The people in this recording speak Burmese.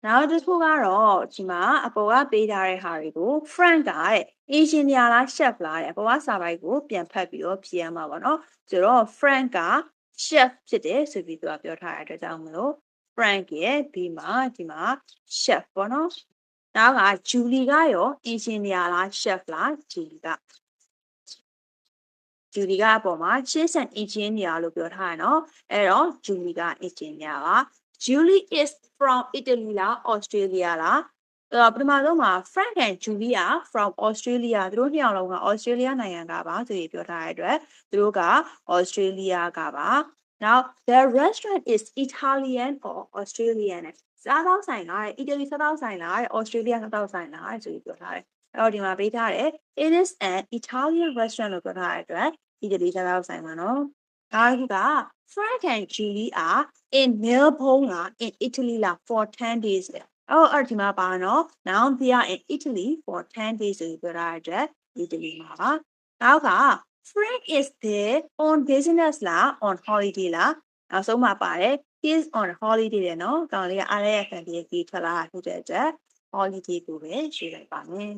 နောက်တစ်ခုကတော့ဒီမှာအပေါ်ကပေးထားတဲ့ဟာတွေကို Frank ကတဲ့ engineer လား chef လားတဲ့အပေါ်ကစာပိုက်ကိုပြန်ဖတ်ပြီးတော့ဖြေရမှာပေါ့နော်ဆိုတော့ Frank က chef ဖြစ်တယ်ဆိုပြီးသူကပြောထားတဲ့အတွက်ကြောင့်မလို့ Frank ရဲ့ဒီမှာchef ပေါ့နော်နောက်က Julie ကရော engineer လား chef လား Julie ကအပေါ်မှာ she's an engineer လို့ပြောထားရနော်အဲ့တော့ Julie က engineer ပါ Julie is from Italy လား Australia လားပထမဆုံးမှာ Frank and Julie are from Australia သူတို့နှစ်ယောက်လုံးက Australia နိုင်ငံကပါဆိုပြီးပြောထားတဲ့အတွက်သူတို့က Australia ကပါ Now the restaurant is Italian or Australian စားသောက်ဆိုင်လား Italy စားသောက်ဆိုင်လား Australia စားသောက်ဆိုင်လားဆိုပြီးပြောထားတယ်အဲ့တော့ဒီမှာပေးထားတယ် It is an Italian restaurant လို့ပြောထားတဲ့အတွက် Italy စားသောက်ဆိုင်ပါနော်နောက်တစ်ခုက Frank and Julie are in Melbourne လား in Italy လား for 10 days အဲ့ဒီမှာပါနော် Now they are in Italy for 10 days ဆိုပြီးပြောထားတဲ့အတွက် Italy မှာပါနောက်က Frank is there on business လား on holiday လားနောက်ဆုံးမှာပါတယ် he is on holiday တယ်နော်ကောင်လေးက RFFD ထွက်လာတာဖြစ်တဲ့အတွက် holiday ကိုပဲရွှေ့လိုက်ပါမယ်